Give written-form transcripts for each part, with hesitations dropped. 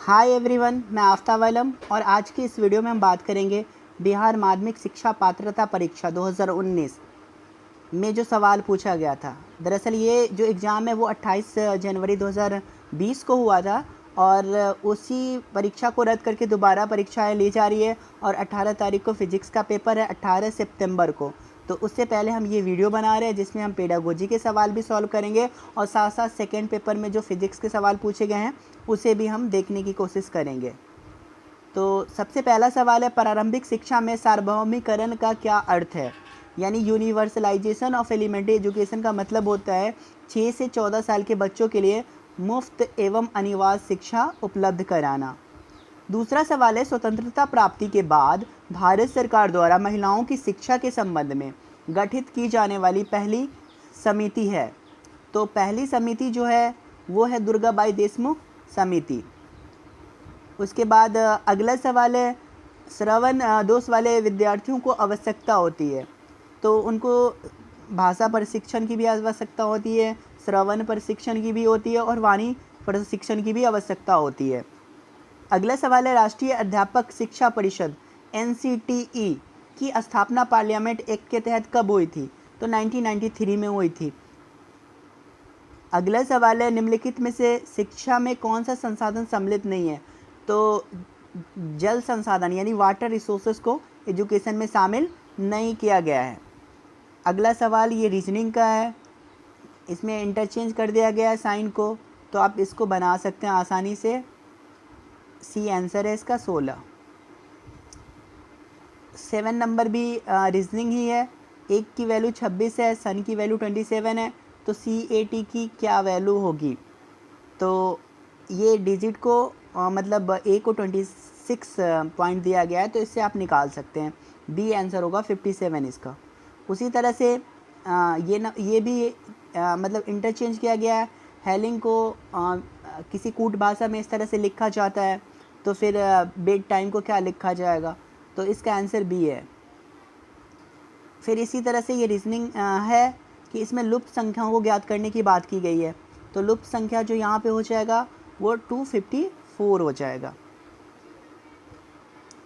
Hi everyone, मैं आफ्ताब आलम और आज की इस वीडियो में हम बात करेंगे बिहार माध्यमिक शिक्षा पात्रता परीक्षा 2019 में जो सवाल पूछा गया था। दरअसल ये जो एग्ज़ाम है वो 28 जनवरी 2020 को हुआ था और उसी परीक्षा को रद्द करके दोबारा परीक्षाएं ली जा रही है और 18 तारीख को फ़िज़िक्स का पेपर है, 18 सितंबर को। तो उससे पहले हम ये वीडियो बना रहे हैं जिसमें हम पेडागोजी के सवाल भी सॉल्व करेंगे और साथ साथ सेकेंड पेपर में जो फ़िज़िक्स के सवाल पूछे गए हैं उसे भी हम देखने की कोशिश करेंगे। तो सबसे पहला सवाल है, प्रारंभिक शिक्षा में सार्वभौमिकरण का क्या अर्थ है? यानी यूनिवर्सलाइजेशन ऑफ एलिमेंट्री एजुकेशन का मतलब होता है 6 से 14 साल के बच्चों के लिए मुफ्त एवं अनिवार्य शिक्षा उपलब्ध कराना। दूसरा सवाल है, स्वतंत्रता प्राप्ति के बाद भारत सरकार द्वारा महिलाओं की शिक्षा के संबंध में गठित की जाने वाली पहली समिति है। तो पहली समिति जो है वो है दुर्गाबाई देशमुख समिति। उसके बाद अगला सवाल है, श्रवण दोष वाले विद्यार्थियों को आवश्यकता होती है। तो उनको भाषा प्रशिक्षण की भी आवश्यकता होती है, श्रवण प्रशिक्षण की भी होती है और वाणी प्रशिक्षण की भी आवश्यकता होती है। अगला सवाल है, राष्ट्रीय अध्यापक शिक्षा परिषद NCTE की स्थापना पार्लियामेंट एक्ट के तहत कब हुई थी? तो 1993 में हुई थी। अगला सवाल है, निम्नलिखित में से शिक्षा में कौन सा संसाधन सम्मिलित नहीं है? तो जल संसाधन यानी वाटर रिसोर्सेज को एजुकेशन में शामिल नहीं किया गया है। अगला सवाल ये रीजनिंग का है, इसमें इंटरचेंज कर दिया गया है साइन को, तो आप इसको बना सकते हैं आसानी से। सी आंसर है इसका 16। 7 नंबर भी रीजनिंग ही है। एक की वैल्यू 26 है, सन की वैल्यू 27 है, तो CAT की क्या वैल्यू होगी? तो ये डिजिट को मतलब A को 26 पॉइंट दिया गया है, तो इससे आप निकाल सकते हैं। B आंसर होगा 57 इसका। उसी तरह से ये भी मतलब इंटरचेंज किया गया है। हेलिंग को किसी कूट भाषा में इस तरह से लिखा जाता है, तो फिर बेड टाइम को क्या लिखा जाएगा? तो इसका आंसर B है। फिर इसी तरह से ये रीजनिंग है कि इसमें लुप्त संख्याओं को ज्ञात करने की बात की गई है। तो लुप्त संख्या जो यहाँ पे हो जाएगा वो 254 हो जाएगा।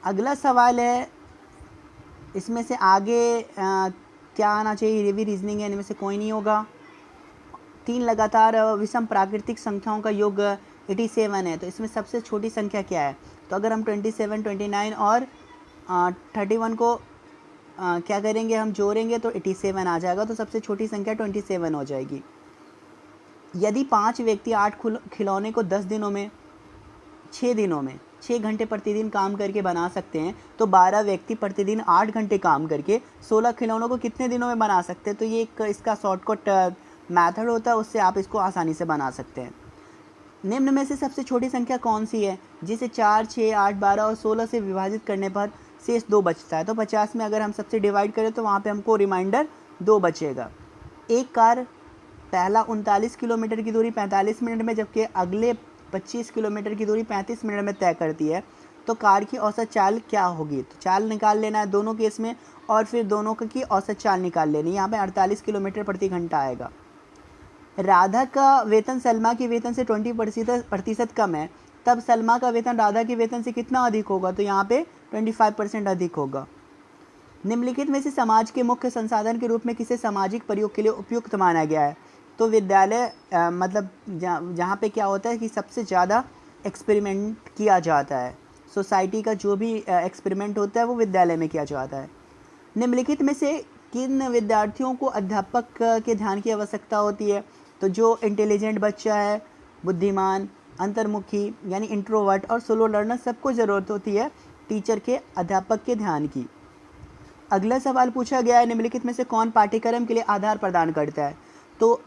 अगला सवाल है, इसमें से आगे क्या आना चाहिए? ये भी रीजनिंग है, इनमें से कोई नहीं होगा। 3 लगातार विषम प्राकृतिक संख्याओं का योग 87 है, तो इसमें सबसे छोटी संख्या क्या है? तो अगर हम 27, 29 और 31 को क्या करेंगे, हम जोड़ेंगे तो 87 आ जाएगा, तो सबसे छोटी संख्या 27 हो जाएगी। यदि 5 व्यक्ति 8 खिलौने को 10 दिनों में 6 दिनों में 6 घंटे प्रतिदिन काम करके बना सकते हैं, तो 12 व्यक्ति प्रतिदिन 8 घंटे काम करके 16 खिलौनों को कितने दिनों में बना सकते हैं? तो ये एक इसका शॉर्टकट मेथड होता है, उससे आप इसको आसानी से बना सकते हैं। निम्न में से सबसे छोटी संख्या कौन सी है जिसे 4, 6, 8, 12 और 16 से विभाजित करने पर शेष 2 बचता है? तो 50 में अगर हम सबसे डिवाइड करें तो वहाँ पे हमको रिमाइंडर 2 बचेगा। एक कार पहला 39 किलोमीटर की दूरी 45 मिनट में, जबकि अगले 25 किलोमीटर की दूरी 35 मिनट में तय करती है, तो कार की औसत चाल क्या होगी? तो चाल निकाल लेना है दोनों केस में और फिर दोनों की औसत चाल निकाल लेनी। यहाँ पे 48 किलोमीटर प्रति घंटा आएगा। राधा का वेतन सलमा के वेतन से 20% कम है, तब सलमा का वेतन राधा के वेतन से कितना अधिक होगा? तो यहाँ पे 25% अधिक होगा। निम्नलिखित में से समाज के मुख्य संसाधन के रूप में किसे सामाजिक प्रयोग के लिए उपयुक्त माना गया है? तो विद्यालय मतलब जहाँ पे क्या होता है कि सबसे ज़्यादा एक्सपेरिमेंट किया जाता है, सोसाइटी का जो भी एक्सपेरिमेंट होता है वो विद्यालय में किया जाता है। निम्नलिखित में से किन विद्यार्थियों को अध्यापक के ध्यान की आवश्यकता होती है? तो जो इंटेलिजेंट बच्चा है, बुद्धिमान, अंतर्मुखी यानी इंट्रोवर्ट और सोलो लर्नर, सबको ज़रूरत होती है टीचर के, अध्यापक के ध्यान की। अगला सवाल पूछा गया है, निम्नलिखित में से कौन पाठ्यक्रम के लिए आधार प्रदान करता है? तो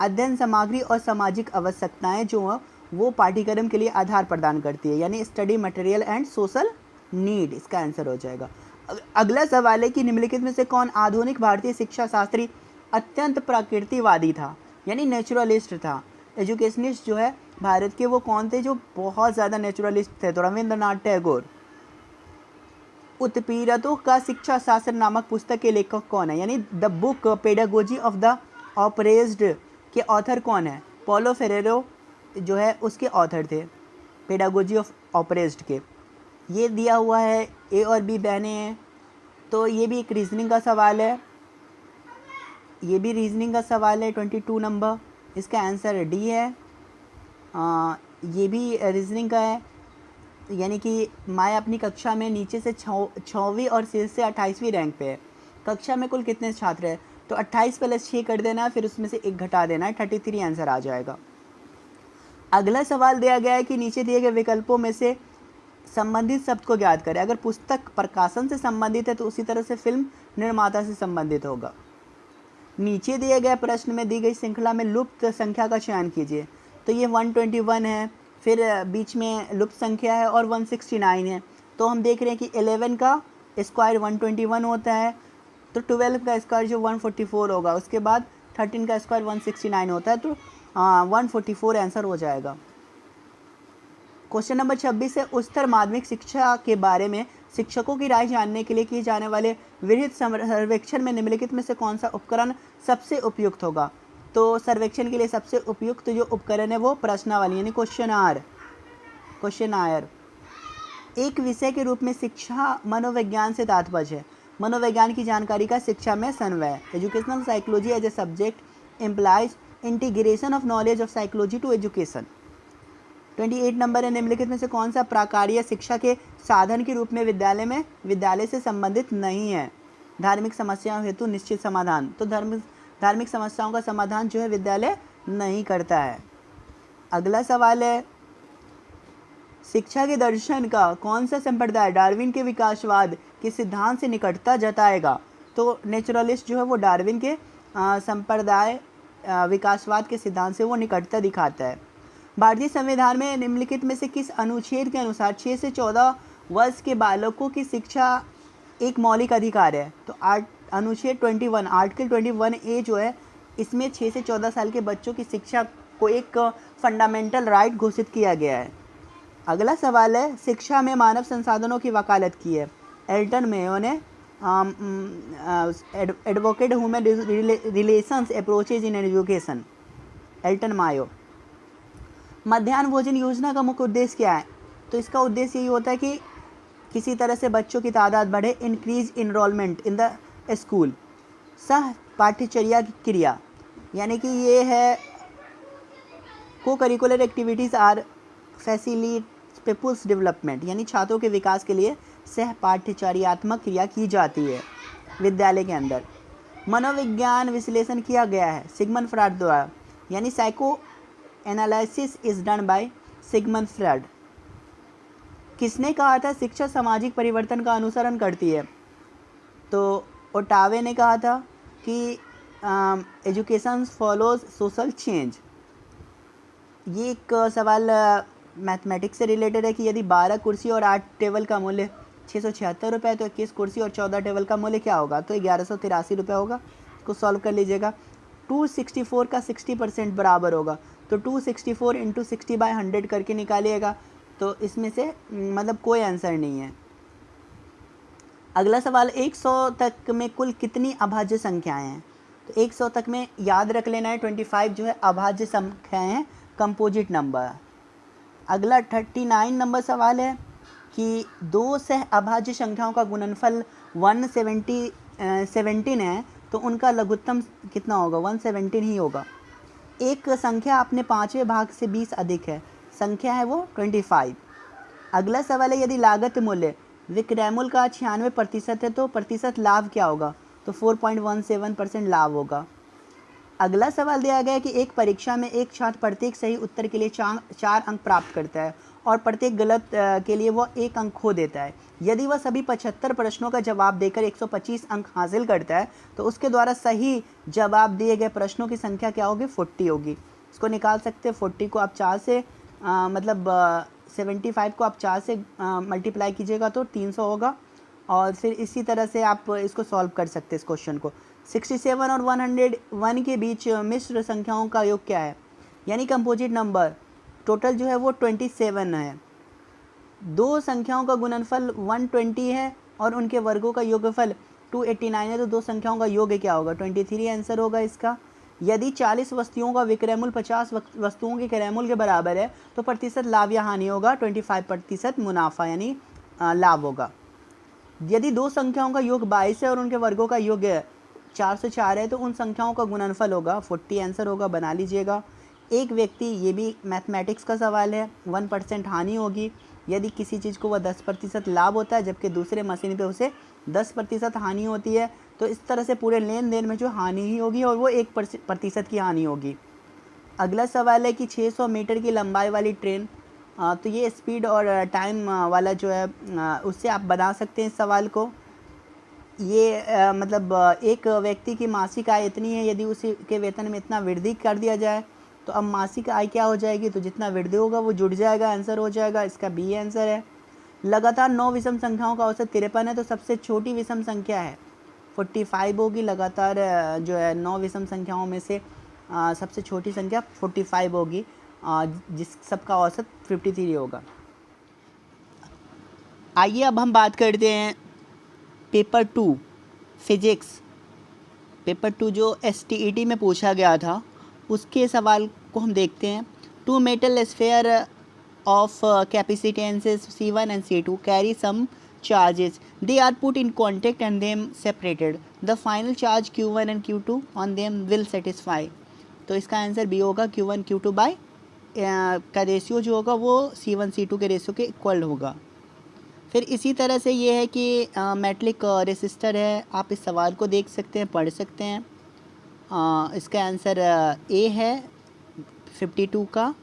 अध्ययन सामग्री और सामाजिक आवश्यकताएं जो हैं वो पाठ्यक्रम के लिए आधार प्रदान करती है, यानी study material and social need, इसका आंसर हो जाएगा। अगला सवाल है कि निम्नलिखित में से कौन आधुनिक भारतीय शिक्षा शास्त्री अत्यंत प्रकृतिवादी था, यानी नेचुरलिस्ट था? एजुकेशनिस्ट जो है भारत के वो कौन थे जो बहुत ज़्यादा नेचुरलिस्ट थे? तो रविंद्रनाथ टैगोर। उत्पीड़ितों का शिक्षा शास्त्र नामक पुस्तक के लेखक कौन है? यानी the book pedagogy of the oppressed के ऑथर कौन है? पॉलो फेरेरो जो है उसके ऑथर थे। पेडागोजी ऑफ ऑपरेस्ट के। ये दिया हुआ है, ए और बी बहनें हैं, तो ये भी एक रीजनिंग का सवाल है, ये भी रीजनिंग का सवाल है 22 नंबर, इसका आंसर डी है। ये भी रीजनिंग का है, यानी कि माया अपनी कक्षा में नीचे से 6वीं और शीर्ष से 28वीं रैंक पे है। कक्षा में कुल कितने छात्र हैं, तो 28 + 6 कर देना है, फिर उसमें से 1 घटा देना है, 33 आंसर आ जाएगा। अगला सवाल दिया गया है कि नीचे दिए गए विकल्पों में से संबंधित शब्द को ज्ञात करें। अगर पुस्तक प्रकाशन से संबंधित है तो उसी तरह से फिल्म निर्माता से संबंधित होगा। नीचे दिए गए प्रश्न में दी गई श्रृंखला में लुप्त संख्या का चयन कीजिए। तो ये 121 है, फिर बीच में लुप्त संख्या है और 169 है। तो हम देख रहे हैं कि 11 का स्क्वायर 121 होता है, तो 12 का स्क्वायर जो 144 होगा, उसके बाद 13 का स्क्वायर 169 होता है, तो 144 आंसर हो जाएगा। क्वेश्चन नंबर 26 है, उच्चतर माध्यमिक शिक्षा के बारे में शिक्षकों की राय जानने के लिए किए जाने वाले विहित सर्वेक्षण में निम्नलिखित में से कौन सा उपकरण सबसे उपयुक्त होगा। तो सर्वेक्षण के लिए सबसे उपयुक्त जो उपकरण है वो प्रश्नावली यानी क्वेश्चनायर। एक विषय के रूप में शिक्षा मनोविज्ञान से तात्पर्य है। मनोविज्ञान की जानकारी का शिक्षा में संवय। Educational psychology as a subject implies integration of knowledge of psychology to education. 28 number है, निम्नलिखित में से कौन सा प्राकार्य शिक्षा के साधन के रूप में विद्यालय से संबंधित नहीं है। धार्मिक समस्याओं हेतु निश्चित समाधान। तो धार्मिक समस्याओं का समाधान जो है विद्यालय नहीं करता है। अगला सवाल है, शिक्षा के दर्शन का कौन सा संप्रदाय डार्विन के विकासवाद के सिद्धांत से निकटता जताएगा। तो नेचुरलिस्ट जो है वो डार्विन के संप्रदाय विकासवाद के सिद्धांत से वो निकटता दिखाता है। भारतीय संविधान में निम्नलिखित में से किस अनुच्छेद के अनुसार 6 से 14 वर्ष के बालकों की शिक्षा एक मौलिक अधिकार है। तो अनुच्छेद 21 आर्टिकल 21A जो है, इसमें 6 से 14 साल के बच्चों की शिक्षा को एक फंडामेंटल राइट घोषित किया गया है। अगला सवाल है, शिक्षा में मानव संसाधनों की वकालत की है। एल्टन मेयो ने advocate human relations approaches in education, Elton Mayo. मध्याह्न भोजन योजना का मुख्य उद्देश्य क्या है। तो इसका उद्देश्य यही होता है कि किसी तरह से बच्चों की तादाद बढ़े, increase enrollment in the school. सह पाठ्यचर्या की क्रिया, यानी कि ये है co curricular activities are facilitate people's development, यानी छात्रों के विकास के लिए सह पाठ्यचर्यात्मक क्रिया की जाती है विद्यालय के अंदर। मनोविज्ञान विश्लेषण किया गया है सिगमंड फ्रॉइड द्वारा, यानी psycho analysis is done by Sigmund Freud. किसने कहा था शिक्षा सामाजिक परिवर्तन का अनुसरण करती है। तो ओटावे ने कहा था कि एजुकेशन फॉलोज सोशल चेंज। ये एक सवाल मैथमेटिक्स से रिलेटेड है कि यदि 12 कुर्सी और 8 टेबल का मूल्य 676 रुपये है तो 21 कुर्सी और 14 टेबल का मूल्य क्या होगा। तो 1183 रुपये होगा। इसको सॉल्व कर लीजिएगा। 264 का 60% बराबर होगा, तो 264 × 60/100 करके निकालिएगा। तो इसमें से मतलब कोई आंसर नहीं है। अगला सवाल, 100 तक में कुल कितनी अभाज्य संख्याएं हैं। तो 100 तक में याद रख लेना है 25 जो है अभाज्य संख्याएं हैं, कंपोजिट नंबर। अगला 39 नंबर सवाल है कि दो सह अभाज्य संख्याओं का गुणनफल 117 है तो उनका लघुत्तम कितना होगा। 117 ही होगा। एक संख्या अपने 5वें भाग से 20 अधिक है, संख्या है वो 25। अगला सवाल है, यदि लागत मूल्य विक्रय मूल्य का 96% है तो प्रतिशत लाभ क्या होगा। तो 4.17% लाभ होगा। अगला सवाल दिया गया है कि एक परीक्षा में एक छात्र प्रत्येक सही उत्तर के लिए 4 अंक प्राप्त करता है और प्रत्येक गलत के लिए वह 1 अंक खो देता है। यदि वह सभी 75 प्रश्नों का जवाब देकर 125 अंक हासिल करता है तो उसके द्वारा सही जवाब दिए गए प्रश्नों की संख्या क्या होगी, 40 होगी। इसको निकाल सकते हैं। 40 को आप 4 से 75 को आप 4 से मल्टीप्लाई कीजिएगा तो 300 होगा। और फिर इसी तरह से आप इसको सॉल्व कर सकते हैं इस क्वेश्चन को। 67 और 101 के बीच मिश्र संख्याओं का योग क्या है, यानी कंपोजिट नंबर। टोटल जो है वो 27 है। दो संख्याओं का गुणनफल 120 है और उनके वर्गों का योगफल 289 है, तो दो संख्याओं का योग क्या होगा, 23 आंसर होगा इसका। यदि 40 वस्तुओं का विक्रय मूल्य 50 वस्तुओं के क्रय मूल्य के बराबर है तो प्रतिशत लाभ या हानि होगा 25% मुनाफा यानी लाभ होगा। यदि दो संख्याओं का योग 22 है और उनके वर्गों का योग 404 है तो उन संख्याओं का गुणनफल होगा 40 आंसर होगा, बना लीजिएगा। एक व्यक्ति, ये भी मैथमेटिक्स का सवाल है, 1% हानि होगी यदि किसी चीज़ को वह 10% लाभ होता है जबकि दूसरे मशीन पे उसे 10% हानि होती है, तो इस तरह से पूरे लेन देन में जो हानि ही होगी और वो 1% की हानि होगी। अगला सवाल है कि 600 मीटर की लंबाई वाली ट्रेन, तो ये स्पीड और टाइम वाला जो है उससे आप बना सकते हैं इस सवाल को। ये मतलब एक व्यक्ति की मासिक आय इतनी है, यदि उसी के वेतन में इतना वृद्धि कर दिया जाए तो अब मासिक आय क्या हो जाएगी, तो जितना वृद्धि होगा वो जुड़ जाएगा, आंसर हो जाएगा, इसका बी आंसर है। लगातार 9 विषम संख्याओं का औसत 53 है तो सबसे छोटी विषम संख्या है 45 होगी। लगातार जो है 9 विषम संख्याओं में से सबसे छोटी संख्या 45 होगी, जिस सबका औसत 53 होगा। आइए अब हम बात करते हैं पेपर 2 फिजिक्स। पेपर 2 जो STET में पूछा गया था उसके सवाल को हम देखते हैं। 2 metal sphere of capacitances C1 and C2 carry some charges. They are put in contact and them separated. The final charge Q1 and Q2 on them will satisfy. तो इसका आंसर बी होगा, Q1 Q2 बाय का ratio जो होगा वो C1 C2 के ratio के equal होगा। फिर इसी तरह से ये है कि मेटलिक रेसिस्टर है, आप इस सवाल को देख सकते हैं, पढ़ सकते हैं। इसका आंसर ए है 52 का।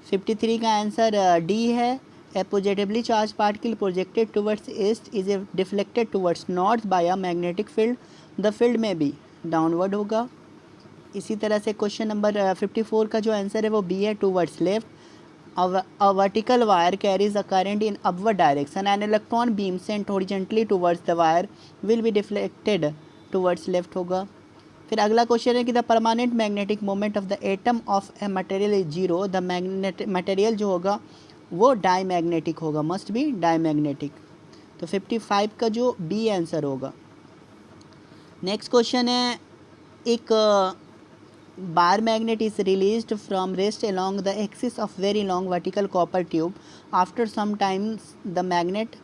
53 का आंसर डी है। A positively charge particle projected towards east is a deflected towards north by a magnetic field, the field में भी डाउनवर्ड होगा। इसी तरह से क्वेश्चन नंबर 54 का जो आंसर है वो बी है, towards left. A vertical wire carries a current in upward direction. An electron beam sent horizontally towards the wire will be deflected towards left होगा। फिर अगला क्वेश्चन है कि the permanent magnetic moment of the atom of a material is zero. The material जो होगा वो die magnetic होगा, must be die magnetic. तो 55 का जो बी आंसर होगा। नेक्स्ट क्वेश्चन है, एक bar magnet is released from rest along the axis of very long vertical copper tube. After some time the magnet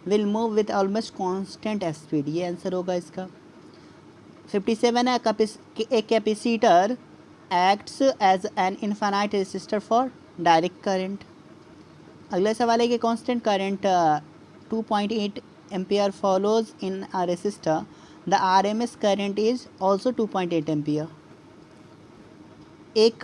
will move with almost constant speed. ये answer होगा इसका। 57 है, a capacitor acts as an infinite resistor for direct current. अगला सवाल है कि constant current 2.8 ampere follows in a resistor. The RMS current is also 2.8 ampere. एक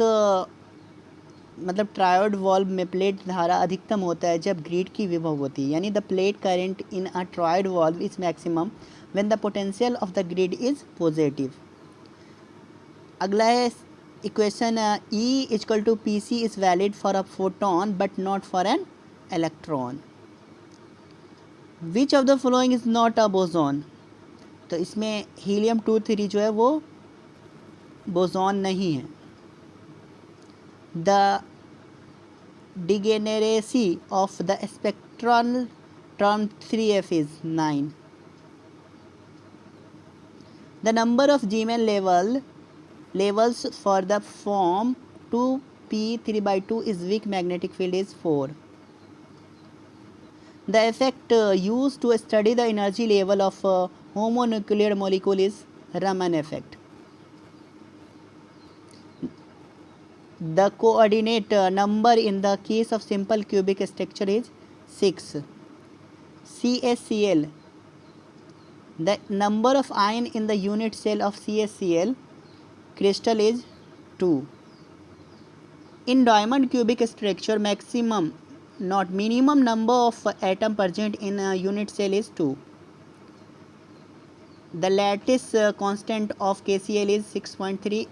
मतलब ट्रायोड वॉल्व में प्लेट धारा अधिकतम होता है जब ग्रिड की विभव होती है, यानी the plate current in a triode valve is maximum when the potential of the grid is positive. अगला है equation E equal to PC is valid for a photon but not for an electron. Which of the following is not a boson. तो इसमें helium 2-3 जो है वो boson नहीं है। The degeneracy of the spectral term 3F is 9. The number of Zeeman levels for the form 2p3/2 is weak magnetic field is 4. The effect used to study the energy level of homonuclear molecule is Raman effect. The coordinate number in the case of simple cubic structure is 6. CaCl, the number of ion in the unit cell of CaCl crystal is 2. In diamond cubic structure, maximum not minimum number of atom present in a unit cell is 2. The lattice constant of KCl is 6.3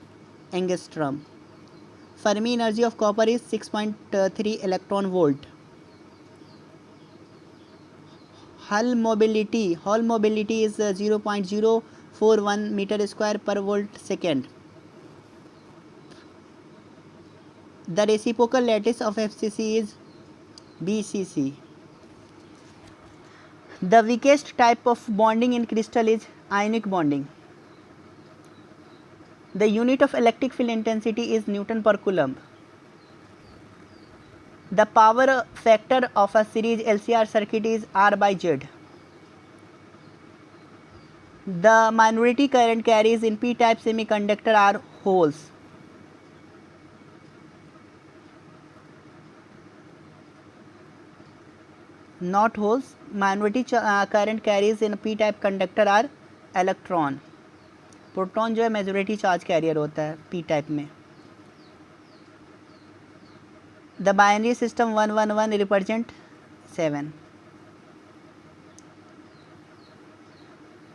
angstrom. Fermi energy of copper is 6.3 electron volt. Hull mobility is 0.041 meter square per volt second. The reciprocal lattice of FCC is BCC. The weakest type of bonding in crystal is ionic bonding. The unit of electric field intensity is Newton per Coulomb. The power factor of a series LCR circuit is R by Z. The minority current carries in p-type semiconductor are holes. Not holes. Minority current carries in p-type conductor are electron. Proton जो है majority charge carrier होता है P type में. The binary system 111 represent 7.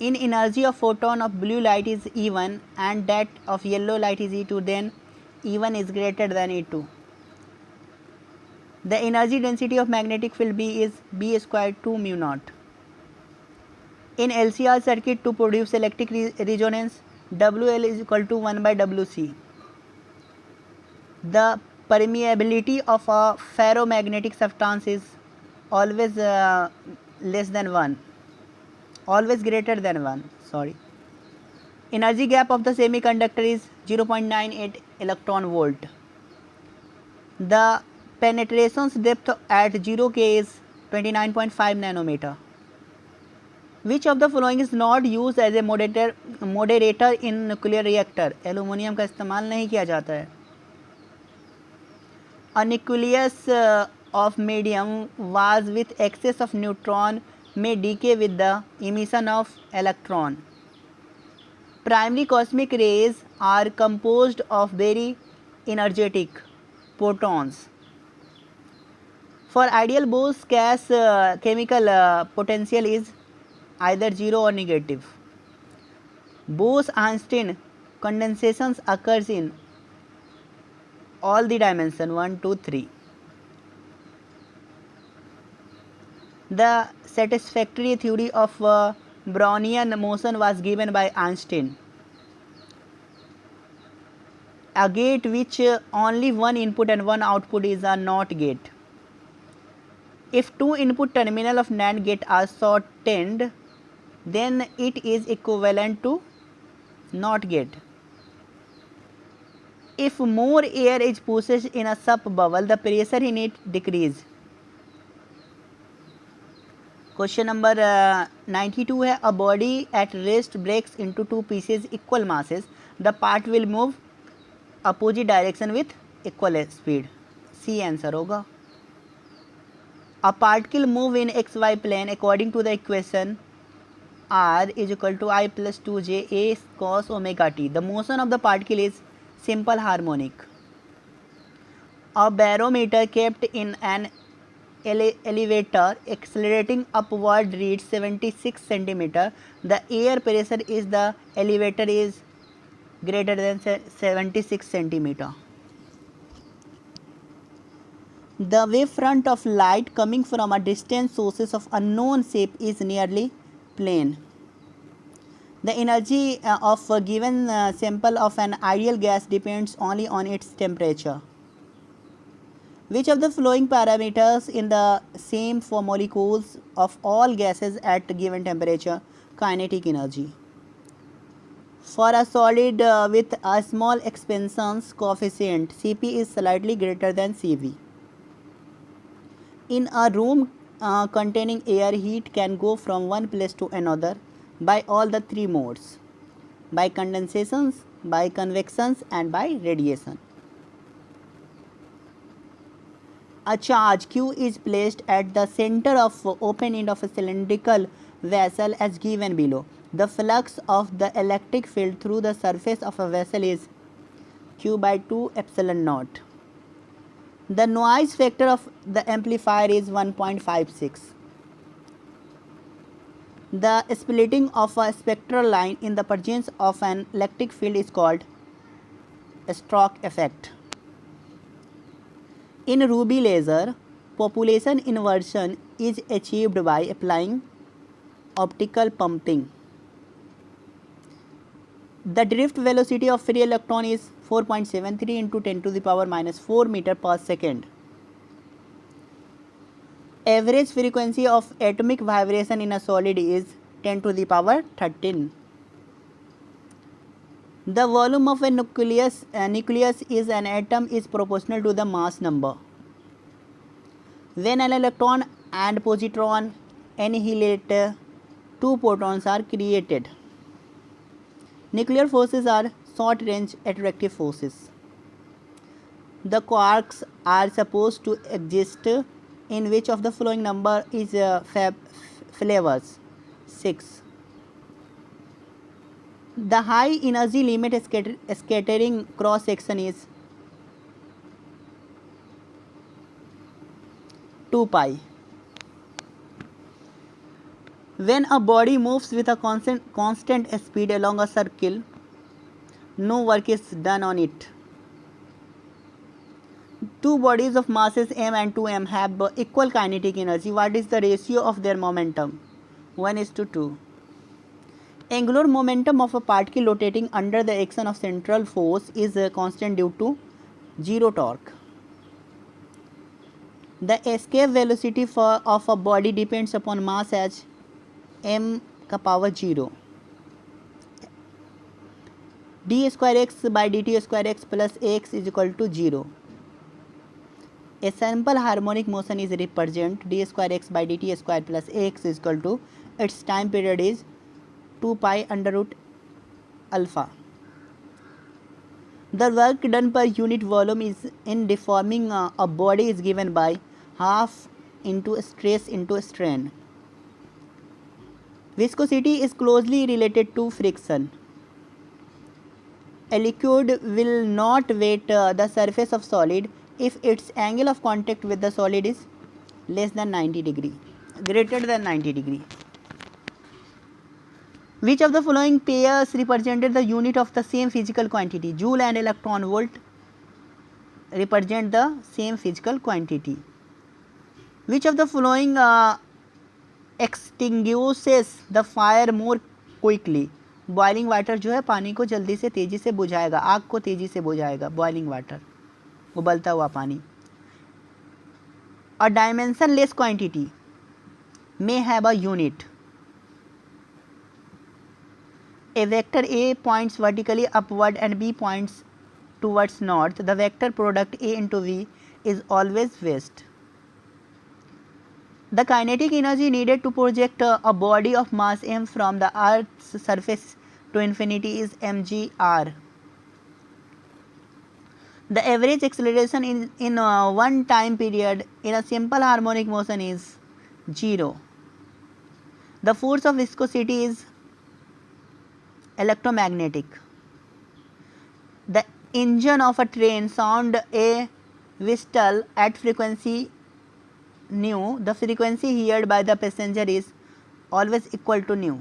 In energy of photon of blue light is E1 and that of yellow light is E2, then E1 is greater than E2. The energy density of magnetic field B is B square 2 mu naught. In LCR circuit to produce electric resonance, WL is equal to 1 by WC. The permeability of a ferromagnetic substance is always less than 1. Always greater than 1. Sorry. Energy gap of the semiconductor is 0.98 electron volt. The penetration depth at 0K is 29.5 nanometer. Which of the following is not used as a moderator in nuclear reactor? Aluminium का इस्तेमाल नहीं किया जाता है. A nucleus of medium was with excess of neutron may decay with the emission of electron. Primary cosmic rays are composed of very energetic photons. For ideal Bose gas chemical potential is either 0 or negative. Bose-Einstein condensations occurs in all the dimension 1, 2, 3. The satisfactory theory of Brownian motion was given by Einstein. A gate which only one input and one output is a NOT gate. If two input terminal of NAND gate are shortened, then it is equivalent to NOT gate. If more air is pushed in a sup bubble, the pressure in it decrease. Question number 92 है. A body at rest breaks into two pieces equal masses. The part will move opposite direction with equal speed. C answer होगा. A particle move in xy plane according to the equation R is equal to I plus 2j a cos omega t. The motion of the particle is simple harmonic. A barometer kept in an elevator accelerating upward reads 76 centimeter. The air pressure is the elevator is greater than 76 centimeter. The wavefront of light coming from a distant sources of unknown shape is nearly plane. The energy of a given sample of an ideal gas depends only on its temperature. Which of the following parameters in the same for molecules of all gases at given temperature? Kinetic energy. For a solid with a small expansion coefficient, Cp is slightly greater than Cv. In a room containing air, heat can go from one place to another by all the three modes: by condensations, by convections, and by radiation. A charge Q is placed at the center of open end of a cylindrical vessel as given below. The flux of the electric field through the surface of a vessel is Q by 2 epsilon naught. The noise factor of the amplifier is 1.56. The splitting of a spectral line in the presence of an electric field is called stroke effect. In ruby laser, population inversion is achieved by applying optical pumping. The drift velocity of free electron is 4.73 into 10 to the power minus 4 meter per second. Average frequency of atomic vibration in a solid is 10 to the power 13. The volume of a nucleus is an atom is proportional to the mass number. When an electron and positron annihilate, two protons are created. Nuclear forces are short-range attractive forces. The quarks are supposed to exist in which of the following number is flavors? 6. The high energy limit scattering cross section is 2 pi. When a body moves with a constant speed along a circle, no work is done on it. Two bodies of masses m and 2m have equal kinetic energy. What is the ratio of their momentum? 1:2. Angular momentum of a particle rotating under the action of central force is constant due to zero torque. The escape velocity of a body depends upon mass as m का power 0. d square x by dt square x plus ax is equal to 0. A simple harmonic motion is represented d square x by dt square plus ax is equal to its time period is 2 pi under root alpha. The work done per unit volume is in deforming a body is given by half into stress into strain. Viscosity is closely related to friction. A liquid will not wet the surface of solid if its angle of contact with the solid is less than 90 degree, greater than 90 degree. Which of the following pairs represented the unit of the same physical quantity? Joule and electron volt represent the same physical quantity. Which of the following extinguishes the fire more quickly? Boiling water जो है पानी को जल्दी से तेज़ी से बुझाएगा, आग को तेज़ी से बुझाएगा. बॉइलिंग वाटर, उबलता हुआ पानी. A dimensionless quantity may have a unit. A vector A points vertically upward and B points towards north. The vector product A into V is always west. The kinetic energy needed to project a body of mass m from the Earth's surface to infinity is mgr. The average acceleration in one time period in a simple harmonic motion is 0. The force of viscosity is electromagnetic. The engine of a train sound a whistle at frequency nu. The frequency heard by the passenger is always equal to nu.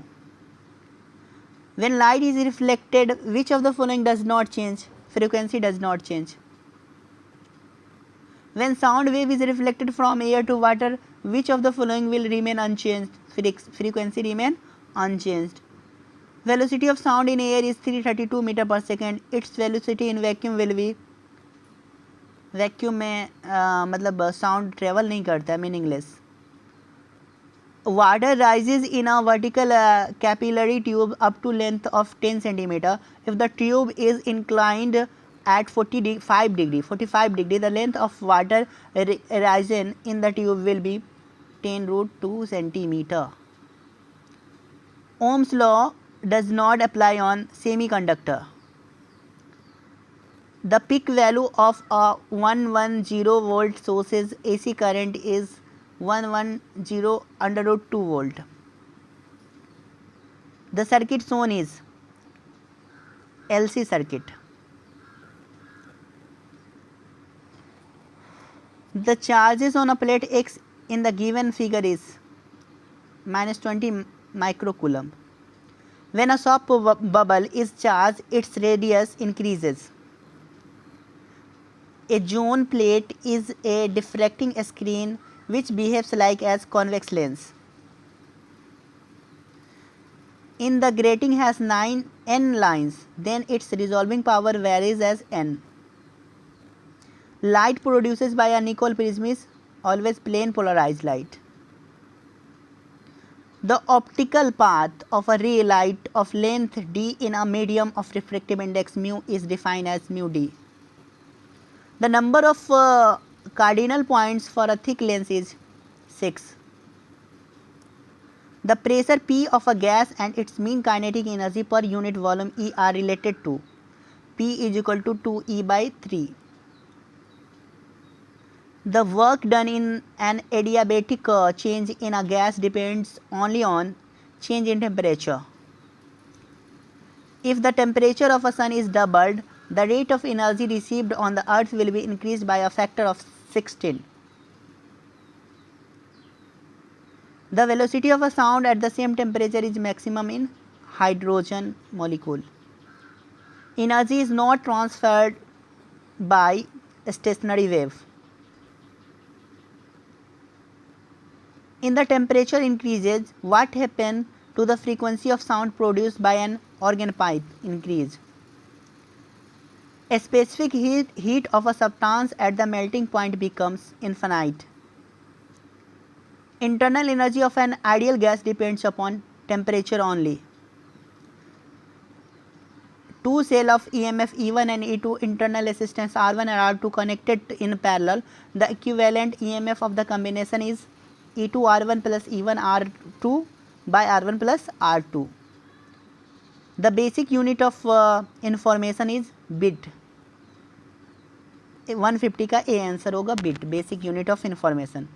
When light is reflected, which of the following does not change? Frequency does not change. When sound wave is reflected from air to water, which of the following will remain unchanged? Frequency remain unchanged. Velocity of sound in air is 332 meter per second. Its velocity in vacuum will be, vacuum में मतलब sound travel नहीं करता है, meaningless. Water rises in a vertical capillary tube up to length of 10 centimeter. If the tube is inclined at 45 degree, the length of water rising in the tube will be 10√2 centimeter. Ohm's law does not apply on semiconductor. The peak value of a 110 volt source's AC current is 110 under root 2 volt. The circuit shown is LC circuit. The charges on a plate X in the given figure is -20 microcoulomb. When a soap bubble is charged, its radius increases. A zone plate is a diffracting screen which behaves like as convex lens. In the grating has n lines, then its resolving power varies as n. Light produced by a nickel prism is always plane polarized light. The optical path of a ray light of length d in a medium of refractive index mu is defined as mu d. The number of cardinal points for a thick lens is 6. The pressure P of a gas and its mean kinetic energy per unit volume E are related to P is equal to 2E by 3. The work done in an adiabatic change in a gas depends only on change in temperature. If the temperature of a sun is doubled, the rate of energy received on the earth will be increased by a factor of 16. The velocity of a sound at the same temperature is maximum in hydrogen molecule. Energy is not transferred by stationary wave. In the temperature increases, what happens to the frequency of sound produced by an organ pipe? Increase. A specific heat of a substance at the melting point becomes infinite. Internal energy of an ideal gas depends upon temperature only. Two cells of EMF E1 and E2 internal resistance R1 and R2 connected in parallel. The equivalent EMF of the combination is E2 R1 plus E1 R2 by R1 plus R2. The basic unit of information is bit. 150 का A answer होगा bit, basic unit of information.